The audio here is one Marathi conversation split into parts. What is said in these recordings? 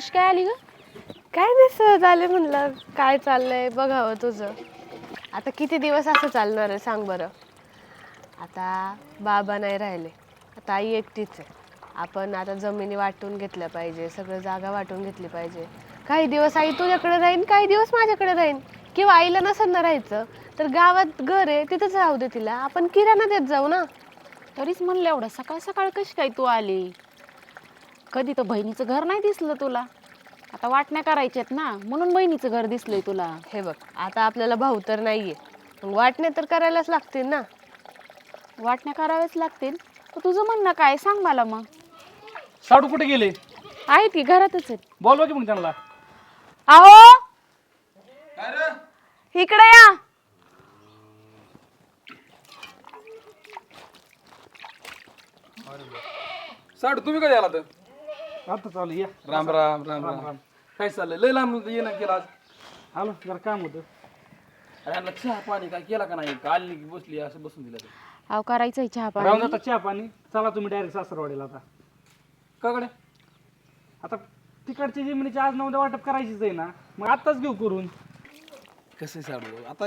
कशी काय आली ग? काय नाही सहज आले म्हणलं काय चाललंय बघावं तुझं. आता किती दिवस असं चालणार आहे सांग बरं. आता बाबा नाही राहिले, आता आई एकटीच आहे. आपण आता जमिनी वाटून घेतल्या पाहिजे, सगळं जागा वाटून घेतली पाहिजे. काही दिवस आई तुझ्याकडे राहीन, काही दिवस माझ्याकडे राहीन. किंवा आईला नसेल ना राहायचं तर गावात घर आहे तिथंच राहू दे तिला, आपण किराणा देत जाऊ ना. तरीच म्हणलं एवढं सकाळ सकाळ कशी काय तू आली? कधी तर बहिणीचं घर नाही दिसलं तुला. आता वाटण्या करायच्यात ना, म्हणून बहिणीचं घर दिसलंय तुला. हे बघ आता आपल्याला भाऊ तर नाहीये, मग वाटणे तर करायलाच लागतील ना. वाटण्या कराव्याच लागतील. तर तुझं म्हणणं काय सांग मला मग. साडू कुठे गेले? आहेत की घरातच आहेत. बोलवा की मग त्यांना. अहो इकडे या. साडू तुम्ही कधी आला तर? आता चालू या. राम राम राम राम. काय चाललंय? लय लांब ये ना केला आज. आलो जरा काम होतं. अरे यांना चहा पाणी काय केला का नाही? काल बसली असं बसून दिलं. अहो करायचंय चहा राहून पाणी. आता चहा पाणी. चला तुम्ही डायरेक्ट सासरवाडीला आता. का कडे? आता तिकडची जमिनीची आज नऊ वाटप करायचीच आहे ना, मग आत्ताच घेऊ करून. कसं साडू आता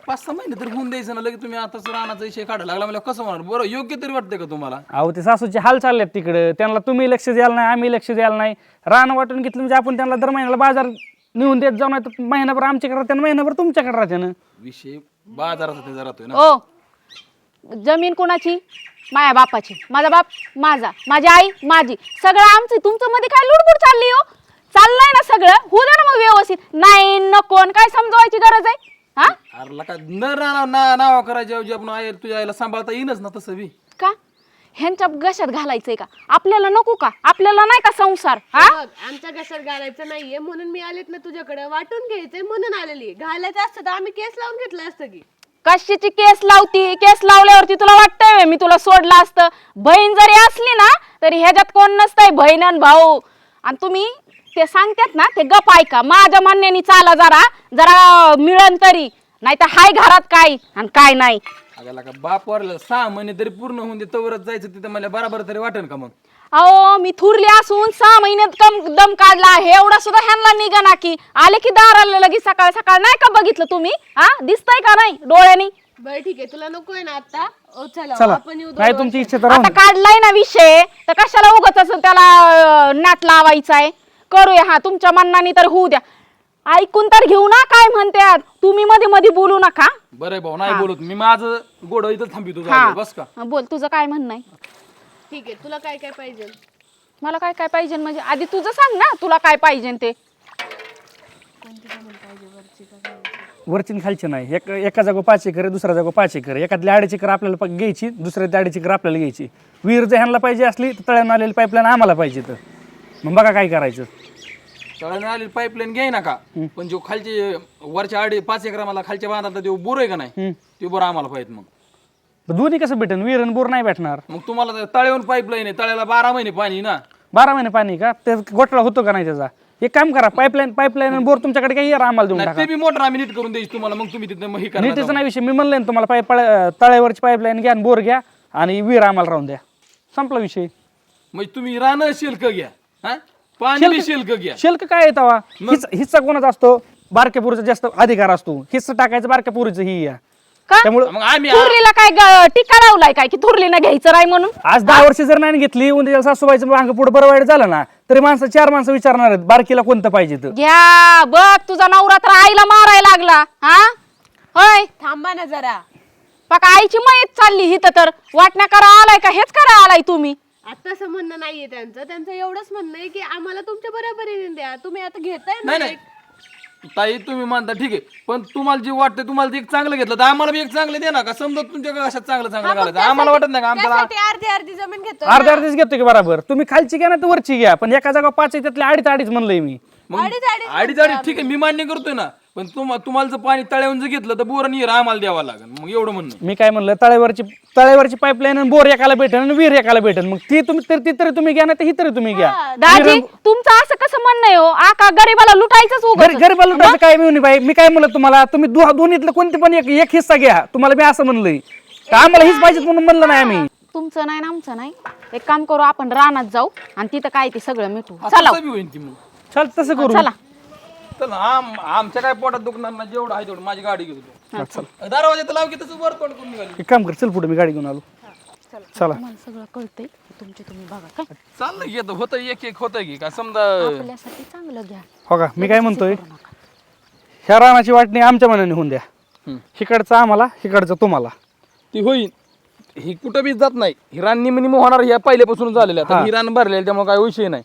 5-6 महिने तरी होऊन द्यायचं ना, लगेच तुम्ही आताच रानाचा विषय काढायला लागला मला कसं होणार? बरं योग्य तरी वाटतंय का तुम्हाला? अहो ते सासूचे हाल चाललेत तिकडे, त्यांना तुम्ही लक्ष द्यायला नाही, आम्ही लक्ष द्यायला नाही. रान वाटून घेतलं म्हणजे आपण त्यांना दर महिन्याला बाजार नेऊन देत जाऊ, नाही तर महिनाभर आमच्याकडे राहते महिनाभर तुमच्याकडे राहते ना. विषय बाजाराचा त्याचा राहतोय ना. ओ जमीन कोणाची? माझ्या बापाची. माझा बाप माझा, माझी आई माझी, सगळं आमचं. तुमचं मध्ये काय लुडबुड चालली हो? चाललंय ना सगळं, होऊ दे ना मग व्यवस्थित. नाही नको काय समजवायची गरज आहे? हा अरे लका न नाव करायच्या ऐवजी आपण आई तुझ्या आईला सांभाळता येईनच ना तसं बी. का ह्यांच्या घशात घालायचंय का? आपल्याला नको का? आपल्याला नाही का संसार? हा बघ आमच्या घशात घालायचं नाहीये म्हणून मी आलेत ना तुझ्याकडे, वाटून घ्यायचंय म्हणून आलेली. घालायचं असतं तर आम्ही केस लावून घेतलं असतं की. कशाची केस लावती? केस लावल्यावरती तुला वाटतंय मी तुला सोडलं असतं? बहीण जरी असली ना तरी ह्याच्यात कोण नसतंय, बहीण आणि भाऊ. आणि तुम्ही ते सांगतात ना ते गप ऐका. माझ्या म्हणण्याने चाला, जरा जरा मिळन तरी, नाही तर हाय घरात काय आणि काय नाही. अगं लका बाप वारला 6 महिने तरी पूर्ण होऊन दे तवरच जायचं तिथं, मला बराबर तरी वाटेल का मग? अहो मी थुरली असून 6 महिन्यात कम दम काढला, हे एवढा सुद्धा ह्यांना निघाना की आले की दाराला लगेच सकाळ सकाळ. नाही का बघितलं तुम्ही? हा दिसतंय का नाही डोळ्यानी? बरं ठीक आहे, तुला नकोय ना आता? ओ चला चला आपण येऊ काय दोघं. तुमची इच्छा तर राहून आता काढलाय ना विषय तर कशाला उगाच असं त्याला नाट लावायचा आहे? करूया, हा तुमच्या मनाने तर होऊ द्या. ऐकून तर घेऊ ना काय म्हणतात. तुम्ही मध्ये मध्ये बोलू नका. बरं भाऊ नाही बोलत मी, माझं गोड इथं थांबितो हा बस का. बोल तुझं काय म्हणणं आहे? ठीक आहे, तुला काय काय पाहिजे? मला काय काय पाहिजे म्हणजे आधी तुझं सांग ना, तुला काय पाहिजे ते. वरची खालची नाही. एका जागो 5 एकर, दुसऱ्या जागो 5 एकर. एखादली 2.5 एकर आपल्याला घ्यायची, दुसऱ्या 2.5 एकर आपल्याला घ्यायची. विहीर जर ह्यांना पाहिजे असली तर तळ्यानं आलेली पाईपलाईन आम्हाला पाहिजे. तर मग बघा काय करायचं. तळ्याने आलेली पाईपलाईन घ्याय नका, पण जो खालचे वरच्या 5 एकर मला खालच्या बांधाचा तो बोर आहे का नाही, ते बोर आम्हाला पाहिजे. मग दोन्ही कसं भेटेन? विहीर आणि बोर नाही भेटणार. मग तुम्हाला तळ्यावरून पाईपलाईन आहे, तळ्याला 12 महिने पाणी ना. 12 महिने पाणी का? ते घोटाळा होतो का नाही त्याचा? एक काम करा, पाईपलाईन आणि बोर तुमच्याकडे काही आम्हाला देऊन नाही, टाका. ते बी मोटर आम्ही नीट करून द्यायची तुम्हाला, मग तुम्ही तिथे हे करा. नीतीचा नाही विषय. मी म्हणलं ना तुम्हाला, तळ्यावरची पाईपलाईन घ्या आणि बोर घ्या आणि विहीर आम्हाला राहून द्या. संपला विषय. मग तुम्ही रान शिल्क घ्या, हा पाणी बी शिल्क घ्या. शुल्क काय येतं? हिस्सा कोणाचा असतो? बारक्या पोरीचा जास्त अधिकार असतो. हिस्सा टाकायचं बारक्या पोरीचं ही या. का त्यामुळे मग आम्ही थुरलीला काय टिका लावलाय काय की थुरलीनं घ्यायचं नाही म्हणून? आज 10 वर्ष जर नाही घेतली, उद्या सासूबाईचं मागं पुढे बरं वाईट झालं ना तरी 4 माणसं विचारणार आहेत बारकीला कोणतं पाहिजे. तर घ्या बघ, तुझा नवरा तर आईला मारायला लागला. हा होय थांबा ना जरा. पका आईची मयत चालली हिथं, तर वाटण्या करा आलाय का? हेच करा आलाय तुम्ही? आता असं म्हणणं नाहीये त्यांचं एवढंच म्हणणं आहे की आम्हाला तुमच्या बरोबरीने द्या. तुम्ही आता घेताय ना नाही नाही ताई तुम्ही मानता ठीक आहे, पण तुम्हाला जे वाटतं तुम्हाला ते एक चांगलं घेतलं तर आम्हाला बी एक चांगलं दे ना. का समजा तुमच्या कशात चांगलं घालायचं आम्हाला वाटत नाही का? आम्हाला अर्धी अर्धी जमीन घेतो. अर्ध्याच घेतो की बरोबर. तुम्ही खालची घ्या ना तर वरची घ्या, पण एका जागा 5 आहे त्यातले 2.5 म्हणलंय मी. अडीच ठीक आहे मी मान्य करतोय ना, पण तुम्हाला जर पाणी तळ्यावरून जर घेतलं तर बोर नीर आम्हाला द्यावं लागेल. मग एवढं म्हणणं. मी काय म्हणलं, तळ्यावरची पाईपलाईन आणि बोर एकाला भेटेल आणि विहीर एकाला भेटेल. मग ती तरी तुम्ही घ्या ना, ही तरी तुम्ही घ्या. दाजी तुमचं असं कसं म्हणणं आहे हो? आका गरीबाला लुटायचंच उगाच. गरीबाला लुटायचं काय मिळून बाई. मी काय म्हणलं तुम्हाला, तुम्ही दोन्हीतलं कोणते पण एक हिस्सा घ्या. तुम्हाला मी असं म्हणलंय का आम्हाला हीच पाहिजे म्हणून म्हणलं नाही आम्ही. तुमचं नाही ना आमचं नाही. एक काम करू, आपण रानात जाऊ आणि तिथं काय ते सगळं मिटू. हा, चला तसं बी होईन ती मग. चल तसं करू. चला. चल आमच्या काय पोटात दुखणार ना, जेवढं आहे तेवढं माझी गाडी घेतो. हा, चल दरवाजा तर लाव की तसं वर तोंड करून निघाली. एक काम कर, चल पुढे मी गाडी घेऊन आलो. चला. मला सगळं कळतंय, तुम्ही बघा काय चाललं की आता होतं एक एक होतं की काय समजा. आपल्यासाठी चांगलं घ्या. हो का, मी काय म्हणतोय, ह्या रानाची वाटणी आमच्या मनाने होऊन द्या. हिकडचं आम्हाला, हिकडचं तुम्हाला. ती होईल. ही कुठं बी जात नाही. ही रान निम होणार ह्या पहिल्यापासून झालेल्या. आता ही रान भरलेली त्यामुळे काय विषय नाही.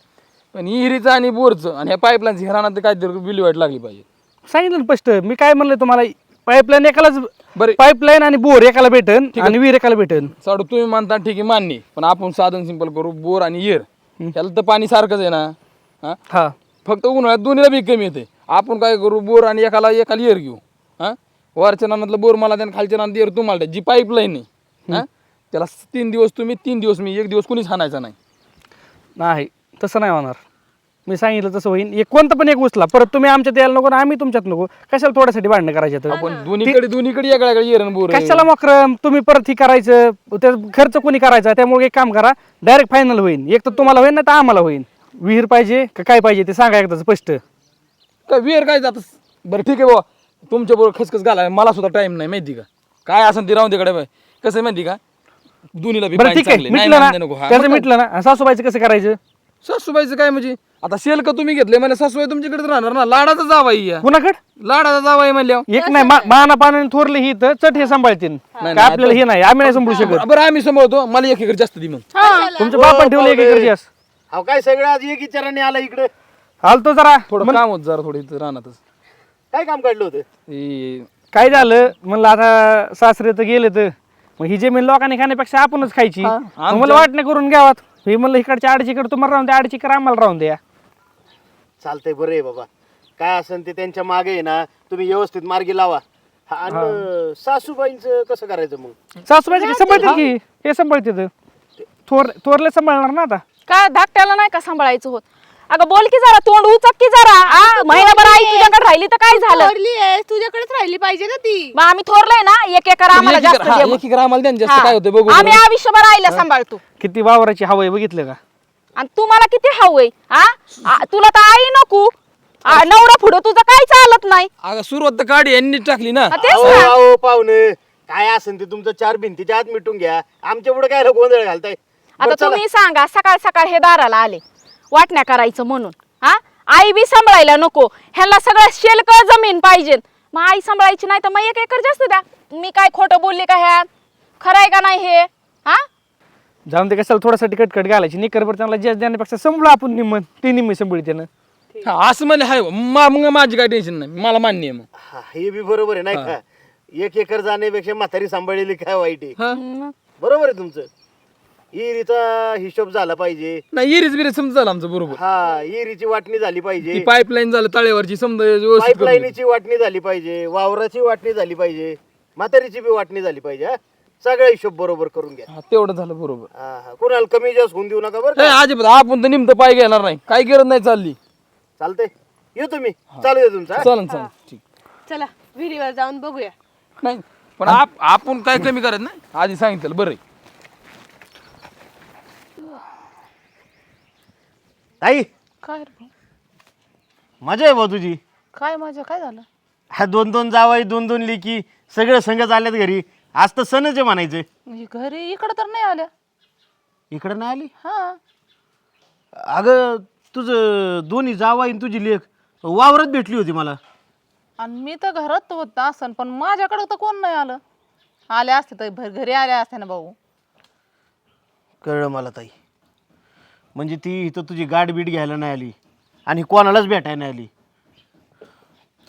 पण इहिरीचं आणि बोरचं आणि ह्या पाईपलाईनचं ह्या रानात काहीतरी विल्हेवाट लागली पाहिजे. सांगितलं ना स्पष्ट. मी काय म्हणलं तुम्हाला, पाईपलाईन एकालाच, बरं पाईपलाईन आणि बोर एकाला भेटन आणि विहीर एकाला भेटन. साडू तुम्ही म्हणता ठीक आहे मान्य आहे. पण आपण साधन सिंपल करू, बोर आणि इयर ह्याला तर पाणी सारखंच आहे ना. हा हा, फक्त उन्हाळ्यात दोन्हीला बी कमी येते. आपण काय करू, बोर आणि एकाला इयर घेऊ. हा वरच्या नानातलं बोर मला द्या, खालच्या नानात इयर तुम्हाला द्या. जी पाईपलाईन आहे हा त्याला 3 दिवस तुम्ही, 3 दिवस मी, 1 दिवस कुणीच हाणायचा नाही. नाही तसं नाही होणार. मी सांगितलं तसं होईल. एक कोणतं पण एक उचला, परत तुम्ही आमच्यात यायला नको आणि आम्ही तुमच्यात नको. कशाला थोड्यासाठी भांडणं करायचे? पण दोन्हीकडे वेगळ्या इयर आणि बोर आहे. कशाला मक्रम तुम्ही परत ही करायचं, त्या खर्च कोणी करायचा? त्यामुळे एक काम करा, डायरेक्ट फायनल होईल. एक तर तुम्हाला होईल, नाही तर आम्हाला होईल. विहीर पाहिजे का काय पाहिजे ते सांगा एकदा स्पष्ट. काय विहीर काय जात. बरं ठीक आहे बाबा, तुमच्या बरोबर खसखस घालाय मला सुद्धा टाइम नाही माहिती का. काय असं ते राहून तिकडे कसं आहे माहिती का, दोन्हीला बी बरं पाणी ठीक आहे, चांगले. नाही मिटलं मानते ना, नको. हा, त्याचं मग काय? मिटलं ना. सासूबाईचं कसं करायचं? सासूबाईचं काय म्हणजे आता शेल का तुम्ही घेतले म्हणजे सासूबाई तुमच्याकडे राहणार ना. लाडाचा जावाई या, कुणाकड? लाडाचा जावाई म्हणल्यावर एक नाही, माना पानाने थोरले ही तर चट हे सांभाळतील. काय आपल्याला हे नाही, आम्ही नाही सांभाळू शकत. बरं आम्ही सांभाळतो. मला 1 एकर जास्त दे मग. तुमच्या बापान ठेवलं 1 एकर जास्त. अहो काय सगळं आज एक विचाराने आला इकडे. आलतो जरा. थोडं काम होत जरा थोडं इथं रानातच. काय काम काढलं होतं? हे काय झालं म्हणलं, आता सासरे तर गेले तर मग ही जमीन लोकांनी खाण्यापेक्षा आपणच खायची. मग मला वाटणे करून घ्यावात. हे म्हणलं इकडच्या अडचीकडे तुम्हाला राहून द्या, अडचीकडे आम्हाला राहून द्या. चालतंय, बरं आहे बाबा. काय असेल ते त्यांच्या मागे आहे ना, तुम्ही व्यवस्थित मार्गी लावा. हा, आणि सासूबाईंचं कसं करायचं मग? सासूबाईचे की सांभाळतील की, हे सांभाळते थोरले सांभाळणार ना आता. का धाकट्याला नाही का सांभाळायचं होत? अगं बोल की जरा, तोंड उचक की जरा. महिनाभर आई तुझ्याकडे राहिली तर काय झालं? थोरली आहे, तुझ्याकडेच राहिली पाहिजे ना ती. मग आम्ही थोरलंय ना, 1 एकर आम्हाला जास्त दे मग. 1 एकर आम्हाला द्या ना जास्त. काय होतं बघू. आम्ही आयुष्यभर आईला सांभाळतो. किती वावराची हवा आहे बघितलं का? आणि तुम्हाला किती हवंय? तुला तर आई नको, नवरा पुढं तुझं काही चालत नाही. अगं सुरुवात तर गाडी यांनी टाकली ना. तेच अहो ना. अहो, पाहुणे काय असेल ते तुमचं 4 भिंतीच्या आत मिटून घ्या. आमच्या पुढे काय गोंधळ घालताय? आता बरं, चला. तुम्ही सांगा, सकाळ सकाळ हे दाराला आले वाटण्या करायचं म्हणून. आई बी सांभाळायला नको, ह्याला सगळं शेलक जमीन पाहिजे. मग आई सांभाळायची नाही तर मग 1 एकर जास्त द्या. मी काय खोटं बोलले का ह्यात? खरंय का नाही हे? जाऊन ते कशाला थोडासाठी कटकट घालायची. निकरभर त्यांना जास्त देण्यापेक्षा सांभाळू आपण निम्म, ती निम्मी सांभाळी त्यानं. हा असं म्हणजे हाय मग माझी काय टेन्शन नाही. मला मान्य आहे मग. हा, हे बी बरोबर आहे नाही का. 1 एकर जाण्यापेक्षा म्हातारी सांभाळलेली काय वाईट आहे. हा बरोबर आहे तुमचं. इरीचा हिशोब झाला पाहिजे. नाही इरीज बिरीज समजा झालं आमचं बरोबर. हा, इरीची वाटणी झाली ती पाहिजे. पाईपलाईन झालं तळेवरची समजा व्यवस्थित करून दिली. पाईपलाईनीची वाटणी झाली पाहिजे. वावराची वाटणी झाली पाहिजे. म्हातारीची बी वाटणी झाली पाहिजे. हा, सगळा हिशोब बरोबर करून घ्या. हा, तेवढं झालं बरोबर. हा हा, कोणाला कमी जास्त होऊन देऊ नका बरं ए, का. अजिबात आपण तर निमतं पाय घेणार नाही. काही गरज नाही चालली. चालतंय, येऊ तुम्ही. चालू आहे तुमचं. हा? चालन चालन ठीक. चला विहिरीवर जाऊन बघूया. नाही पण आपण काय कमी करत नाही. आधी सांगितलं बरं आहे. ताई, काय रे? मजा आहे भाऊ तुझी. काय माझं काय झालं? हा, 2-2 जावाई, 2-2 लेकी, सगळं संगच आल्यात घरी. आज तर सणच आहे म्हणायचं. म्हणजे घरी इकडं तर नाही आल्या. इकडं नाही आली? हा, अगं तुझं दोन्ही जावाई आणि तुझी लेक वावरात भेटली होती मला. आणि मी तर घरात होत असन, पण माझ्याकडे तर कोण नाही आलं. आले असते तर घरी आले असते ना भाऊ. कळलं मला ताई. म्हणजे ती इथं तुझी गाठ बीट घ्यायला नाही आली आणि कोणालाच भेटायला नाही आली.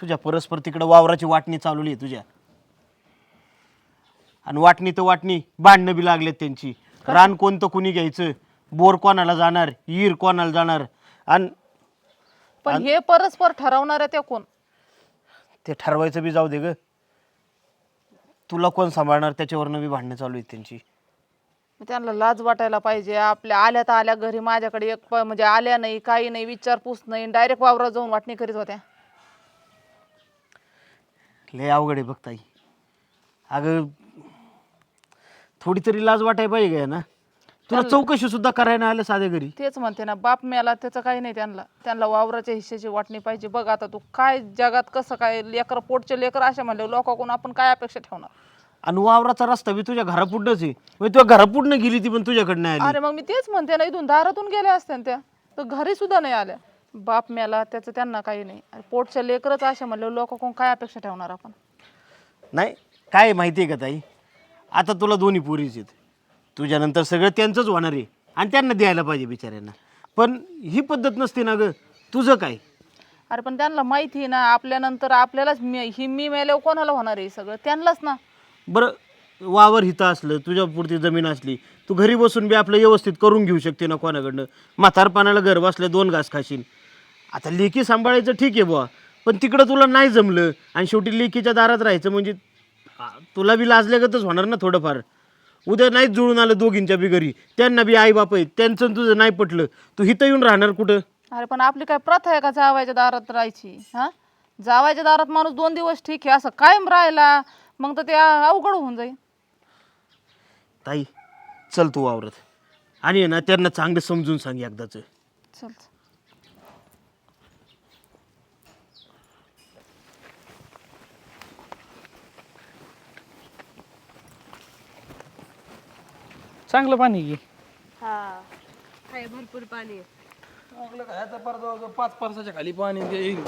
तुझ्या परस्पर तिकडं वावराची वाटणी चालवली आहे तुझ्या. आणि वाटणी तर वाटणी, भांडणं बी लागलेत त्यांची. रान कोणतं कुणी घ्यायचं, बोर कोणाला जाणार, विहीर कोणाला जाणार. आणि पण हे परस्पर ठरवणार आहे ते कोण? ते ठरवायचं बी जाऊ दे ग. तुला कोण सांभाळणार त्याच्यावरनं बी भांडणं चालू आहेत त्यांची. त्यांना लाज वाटायला पाहिजे. आपल्या आल्या तर आल्या घरी, माझ्याकडे म्हणजे आल्या नाही, काही नाही, विचारपूस नाही, डायरेक्ट वावरात जाऊन वाटणी करीत होत्या. लय अवघड आहे बघ ताई. अगं थोडी तरी लाज वाटायला पाहिजे का ना? तुला चौकशी सुद्धा करायला आलं साध्या घरी. तेच म्हणते ना, बाप मेला त्याचं काही नाही, त्यांना वावराच्या हिश्श्याची वाटणी पाहिजे. बघ आता तू काय जगात कसं काय लेकर, पोटचे लेकर असे म्हणले लोकांकडून आपण काय अपेक्षा ठेवणार? आणि वावराचा रस्ता बी तुझ्या घरापुढनच आहे, म्हणजे तुझ्या घरापुढनं गेली ती पण तुझ्याकडनं आली. अरे मग मी तेच म्हणते ना, इथून दारातून गेल्या असत्या ना त्या, तर घरी सुद्धा नाही आल्या. बाप मेला त्याचं त्यांना काही नाही, आणि पोटच्या लेकरच असे म्हणले लोकांकडून काय अपेक्षा ठेवणार आपण? नाही काय माहिती आहे का ताई, आता तुला दोन्ही पोरीच आहेत, तुझ्यानंतर सगळं त्यांचंच होणार आहे आणि त्यांना द्यायला पाहिजे बिचाऱ्यांना. पण ही पद्धत नसते ना ग. तुझं काय? अरे पण त्यांना माहिती आहे ना, आपल्यानंतर आपल्यालाच मी मेल्यावर कोणाला होणार आहे सगळं? त्यांनाच ना. बरं वावर हिथं असलं, तुझ्या पुरती जमीन असली, तू घरी बसून बी आपलं व्यवस्थित करून घेऊ शकते ना कोणाकडनं. म्हातारपणाला घर बसल्या 2 घास खाशील. आता लेकी सांभाळायचं ठीक आहे बुवा, पण तिकडं तुला नाही जमलं आणि शेवटी लेकीच्या दारात राहायचं म्हणजे तुला बी लाजल्यागतच होणार ना थोडंफार. उद्या नाहीच जुळून आलं दोघींच्या बी घरी, त्यांना बी आई बाप आहेत, त्यांचं तुझं नाही पटलं, तू हिथं येऊन राहणार कुठं? अरे पण आपली काय प्रथा आहे का जावायच्या दारात राहायची? हा, जावायच्या दारात माणूस 2 दिवस ठीक आहे, असं कायम राहिला मग तर ते अवघड होऊन जाईल. ताई चल तू वावरत आणि आहे ना त्यांना चांगलं समजून सांग एकदाच. चल. चांगलं पाणी घे. हा आहे, भरपूर पाणी आहे. 5 परसाच्या खाली पाणी ते येईल.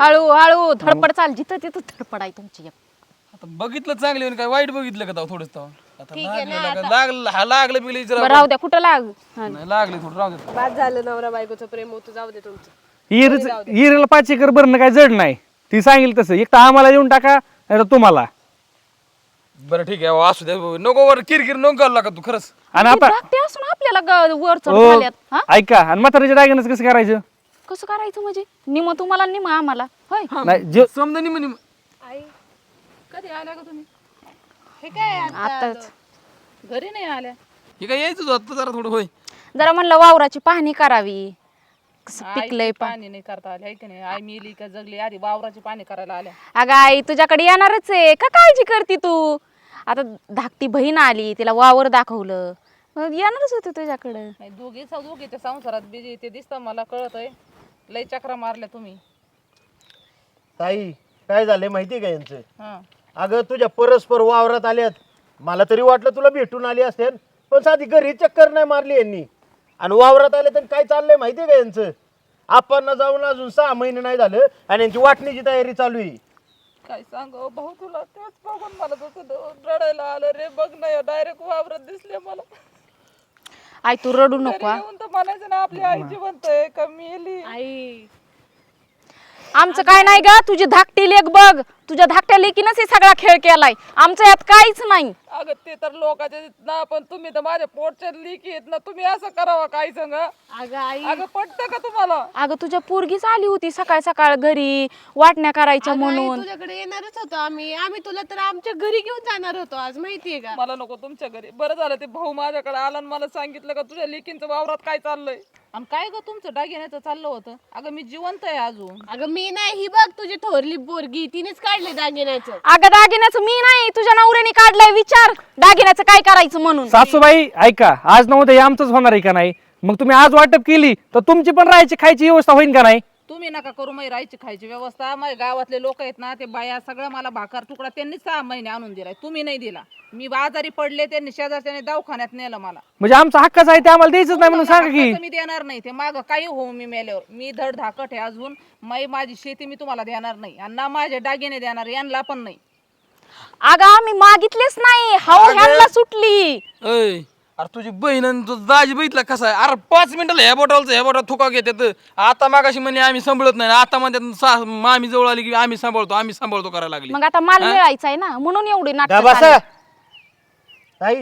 हळू हळू धडपड चाल, जिथं तिथं धडपड आहे तुमची. आता बघितलं चांगले काय वाईट बघितलं का थोडंच आता लागलं बिगलं बरं विचारा. राहू द्या, कुठं लाग. नाही लागले थोडं राहू दे. बाद झालं, नवरा बायकोचं प्रेम होतं, जाऊ दे तुमचं. हिरेला 5 एकर भरणं काय जड नाही. ती सांगेल तसं, एक तर आम्हाला देऊन टाका नाही तर तुम्हाला. बरं ठीक आहे असू दे, नको वर किरकिर नको करायला का तू खरंच. आणि आता धाकटे असून आपल्याला वर चढ हो, झाल्यात. हा, ऐका, आणि म्हातारीच्या डायगनच कसं करायचं? कसं करायचं म्हणजे? निम तुम्हाला निम आम्हाला, होय? नाही जे समजा म्हणे आई कधी आल्या का तुम्ही? हे काय आताच घरी नाही आल्या? हे काय यायचं होतं जरा थोडं होय. जरा म्हणलं वावराची पाहणी करावी, कसं पिकलंय आई पण. पाणी नाही करता आले आहे की नाही? आई मेली का जगली, आधी वावराची पाणी करायला आल्या. अगं आई तुझ्याकडे येणारच आहे, का काळजी करते तू? आता धाकटी बहीण आली, तिला वावर दाखवलं, मग येणारच होते तुझ्याकडं. नाही, दोघीच्या संसारात बिजी ते दिसतं मला, कळत आहे. लय चक्रा मारल्या तुम्ही. ताई काय झालंय माहिती आहे का यांचं? हा, अगं तुझ्या परस्पर वावरात आल्यात, मला तरी वाटलं तुला भेटून आली असेल, पण साधी घरी चक्कर नाही मारली यांनी आणि वावरात आले तर काय चाललंय माहिती आहे का यांचं? आपण जाऊन अजून 6 महिने नाही झालं आणि यांची वाटणीची तयारी चालू आहे. काय सांगू भाऊ तुला, तेच बघून मला तसं रडायला आलं रे. बघ ना, डायरेक्ट वावरात दिसले मला. आई तू रडू नको हा. येऊन तर म्हणायचं ना आपली आई जिवंत आहे का मेली. आई आमचं काय नाही ग, तुझी धाकटी लेक बघ, तुझ्या धाकट्या लेकीनच हे सगळा खेळ केलाय, आमचं यात काहीच नाही. अगं ते तर लोकांचे ना, पण तुम्ही तर माझ्या पोटच्या लेकी आहेत ना, तुम्ही असं करावं काय सांग? अगं आई अगं पटतं का तुम्हाला? अगं तुझ्या पोरगीच आली होती सकाळ सकाळ घरी, वाटण्या करायच्या अगं आई, म्हणून. तुझ्याकडे येणारच होतो आम्ही तुला तर आमच्या घरी घेऊन जाणार होतो आज, माहितीये का? मला नको तुमच्या घरी. बरं झालं ते भाऊ माझ्याकडे आला आणि मला सांगितलं का तुझ्या लेकींचं वावरात काय चाललंय. आणि काय ग तुमचं दागिन्याचं चाललं होतं? अगं मी जिवंत आहे अजून. अगं मी नाही, ही बघ तुझी थोरली पोरगी, तिनेच काढले दागिन्याचं. अगं दागिन्याचं मी नाही, तुझ्या नवऱ्याने काढलंय, विचार दागिन्याचं काय करायचं म्हणून. सासूबाई ऐका, आज न उद्या हे आमचंच होणार आहे का नाही? मग तुम्ही आज वाटप केली तर तुमची पण राहायची खायची व्यवस्था होईल का नाही? तुम्ही नका करू माझी राहायची खायची व्यवस्था. माझ्या गावातले लोक आहेत ना, ते बाया सगळं मला भाकर तुकडा त्यांनी 6 महिने आणून दिलाय, तुम्ही नाही दिला. मी आजारी पडले, त्यांनी शेजारच्याने दवाखान्यात नेलं मला. म्हणजे आमचा हक्कच आहे ते आम्हाला द्यायचंच नाही म्हणून सांगा की. तसं मी देणार नाही, ते माग काही होऊ मी मेल्यावर. मी धड धाकट आहे अजून, माझी शेती मी तुम्हाला देणार नाही आणि ना माझे दागिने देणार, यांना पण नाही. अगं आम्ही मागितलेच नाही, हाव ह्यांना सुटली. अय अरे तुझी बहीण आणि तुझा दाजी बघितला कसा आहे? अरे 5 मिनिटाला ह्या बोटाला थुका घेतात. आता मागाशी म्हणे आम्ही सांभाळत नाही, आता म्हणतात मामी जवळ आली की आम्ही सांभाळतो करायला लागली. मग आता माल मिळायचा आहे ना, म्हणून एवढी गा नाटक बसा. ताई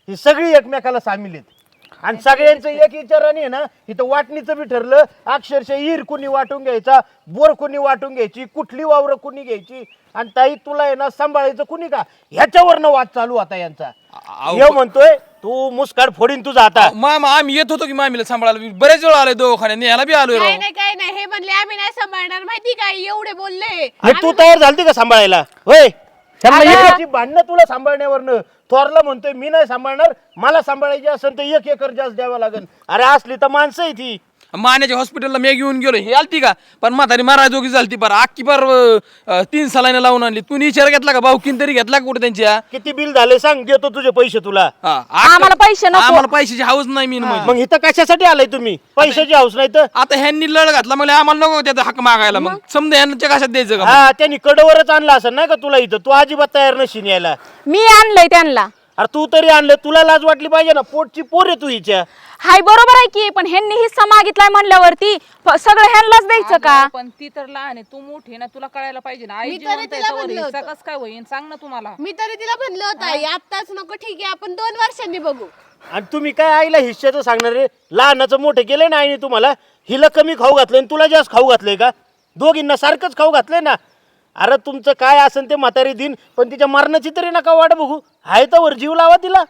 ही सगळी एकमेकाला सामील आहेत आणि सगळ्यांचं एक विचाराने आहे ना, इथं वाटणीचं बी ठरलं. अक्षरशः ईर कुणी वाटून घ्यायचा, बोर कुणी वाटून घ्यायची, कुठली वावरं कुणी घ्यायची. आणि ताई तुला आहे ना सांभाळायचं कुणी का, ह्याच्यावरनं वाद चालू होता यांचा. हे म्हणतोय तू मुस्काड फोडीन तुझा आता. मामा आम्ही येत होतो की मामीला सांभाळायला, बरेच वेळ आलोय दवाखान्यात, न्यायला बी आलोय राव. काय नाही हे म्हणले आम्ही नाही सांभाळणार, माहिती काय एवढे बोलले. आणि तू तयार झालती का सांभाळायला? होय त्यांना अगं, एक- त्याची भांडणं तुला सांभाळण्यावरनं थोरला म्हणतोय मी नाही सांभाळणार, मला सांभाळायची असेल तर 1 एकर जास्त द्यावं लागेल. अरे असली तर माणसं आहे ती. मान्याच्या हॉस्पिटलला मी घेऊन गेलो हे आलती का पण म्हातारी मारायजोगी झालती बरं अख्खी बार 3 सलाईनं लावून आणली. तू विचार घेतला का भाऊकीन तरी घेतला का कुठे त्यांच्या किती बिल झाले सांग, देतो तुझे पैसे तुला. हा, आम्हाला पैसे नको. आम्हाला पैशाची हाऊस नाही मी म्हणजे मग इथं कशासाठी आलाय तुम्ही? पैशाची हौस नाही तर. आता ह्यांनी लढ घातला म्हणजे आम्हाला नको त्याचा हक्क मागायला मग समजा ह्यांच्या कशात द्यायचं का मग? हा त्यांनी कडवरच आणला असं नाही का तुला इथं? तू अजिबात तयार नशीन यायला. मी आणलंय त्यांना. अरे तू तरी आणलं, तुला लाज वाटली पाहिजे ना, पोटची पोर आहे तू हिच्या. हाय बरोबर आहे की, पण ह्यांनी हिस्सा मागितलाय म्हणल्यावरती सगळं ह्यांनाच द्यायचं का? अगं, पण ती तर लहान आहे, तू मोठी आहे ना, तुला कळायला पाहिजे ना. आई मी तरी जिवंत आहे तिला तोवर म्हणलं हिस्सा होतं. कसं काय होईन सांग ना तुम्हाला. मी तरी तिला म्हणलं होतं आई आत्ताच नको, ठीक आहे आपण 2 वर्षांनी बघू. आणि तुम्ही काय आईला हिश्श्याचं सांगणार रे? लहानाचं मोठे केलंय ना आईने तुम्हाला. हिला कमी खाऊ घातलंय आणि तुला जास्त खाऊ घातलंय का? दोघींना सारखंच खाऊ घातलंय ना. अरे तुमचं काय असेल ते म्हातारी दिन, पण तिच्या मरणाची तरी नका वाट बघू. हाय तर वर जीव लावा तिला.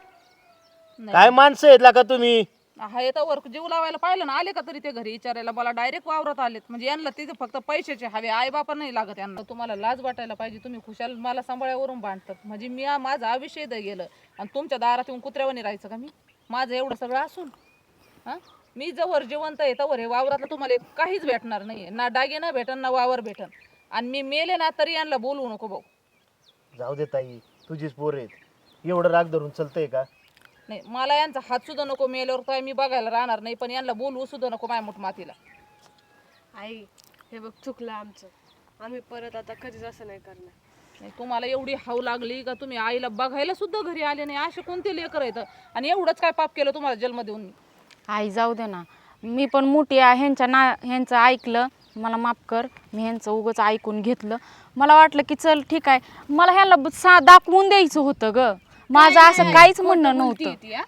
काय माणसं आहेत का तुम्ही? हा येतं वर जीव लावायला पाहिलं ना, आले का तरी ते घरी विचारायला? मला डायरेक्ट वावरात आलेत म्हणजे यांना तिथे फक्त पैशाचे हवे, आई बापा नाही लागत यांना. तुम्हाला लाज वाटायला पाहिजे. तुम्ही खुशाल मला सांभाळ्यावरून भांडतात म्हणजे मी माझं आयुष्य इथं गेलं आणि तुमच्या दारात येऊन कुत्र्यावानी राहायचं का मी? माझं एवढं सगळं असून हा मी जवळ जिवंत आहे तवर हे वावरातलं तुम्हाला काहीच भेटणार नाही. ना दागिना भेटन ना वावर भेटन. आणि मी मेले ना तरी यांना बोलवू नको भाऊ. जाऊ दे ताई, तुझीच पोर आहेत. एवढं राग धरून चलतंय का? नाही मला यांचा हात सुद्धा नको, मेल्यावर काय मी बघायला राहणार नाही, पण यांना बोलवू सुद्धा नको मायमोठ मातीला. आई हे बघ चुकलं आमचं, आम्ही परत आता कधीच असं नाही करणार. नाही तुम्हाला एवढी हाव लागली का तुम्ही आईला बघायला सुद्धा घरी आले नाही? असे कोणते लेकर आहेत? आणि एवढंच काय पाप केलं तुम्हाला जन्म देऊन मी? आई जाऊ दे ना, मी पण मोठी आहे. ह्यांचं ऐकलं, मला माफ कर. मी ह्यांचं उगाच ऐकून घेतलं. मला वाटलं की चल ठीक आहे, मला ह्याला दाखवून द्यायचं होतं ग. माझं असं काहीच म्हणणं नव्हतं. ती, हा?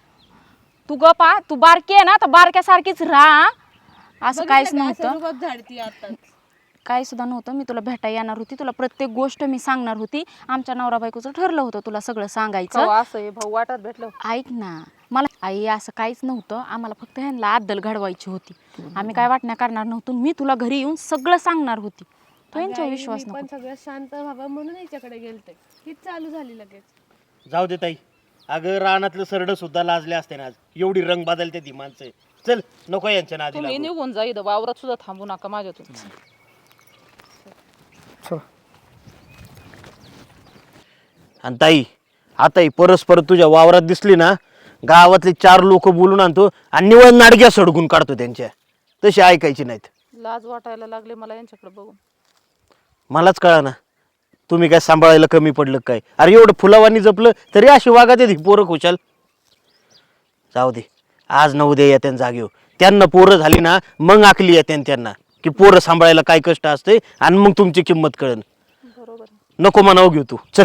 तू गपा, तू बारकी आहे ना, तर बारक्यासारखीच राहा. असं काहीच नव्हतं, रुबाब झाडती आताच. काही सुद्धा नव्हतं. मी तुला भेटायला येणार होती, तुला प्रत्येक गोष्ट मी सांगणार होती. आमच्या नवरा बायकोचं ठरलं होतं तुला सगळं सांगायचं. कवा असं हे भाऊ वाटत भेटलं? ऐक ना, मला आई असं काहीच नव्हतं. आम्हाला फक्त ह्यांना अद्दल घडवायची होती. आम्ही काय वाटण्या करणार नव्हतो. मी तुला घरी येऊन सगळं सांगणार होती. तो यांच्यावर विश्वास मी नको. पण सगळं शांत व्हावं म्हणून याच्याकडे गेलते. हीच चालू झाली लगेच. जाऊ दे ताई. अगं रानातलं सरडं सुद्धा लाजले असते ना आज. एवढी रंग बदलते ती माणसं. चल नको यांच्या नादी तुम्ही लागू. निघून जा इथं, वावरात सुद्धा थांबू नका माझ्यातून. चला. आणि ताई आता ही परस्पर तुझ्या वावरात दिसली ना, गावातले 4 लोक बोलून आणतो आणि निवळ नाडग्या सडकून काढतो त्यांच्या. तशी ऐकायची नाहीत. लाज वाटायला लागले मला यांच्याकडे बघून. मलाच कळा ना, तुम्ही काय सांभाळायला कमी पडलं काय? अरे एवढं फुलावानी जपलं तरी अशी वागत येते पोरं खुशाल. जाऊ दे, आज न उद्या येत्यान जागेव. त्यांना पोरं झाली ना मग आकली येत्यान त्यांना की पोरं सांभाळायला काय कष्ट असते, आणि मग तुमची किंमत कळन. बरोबर. नको म्हणावं घेऊ तू. चल.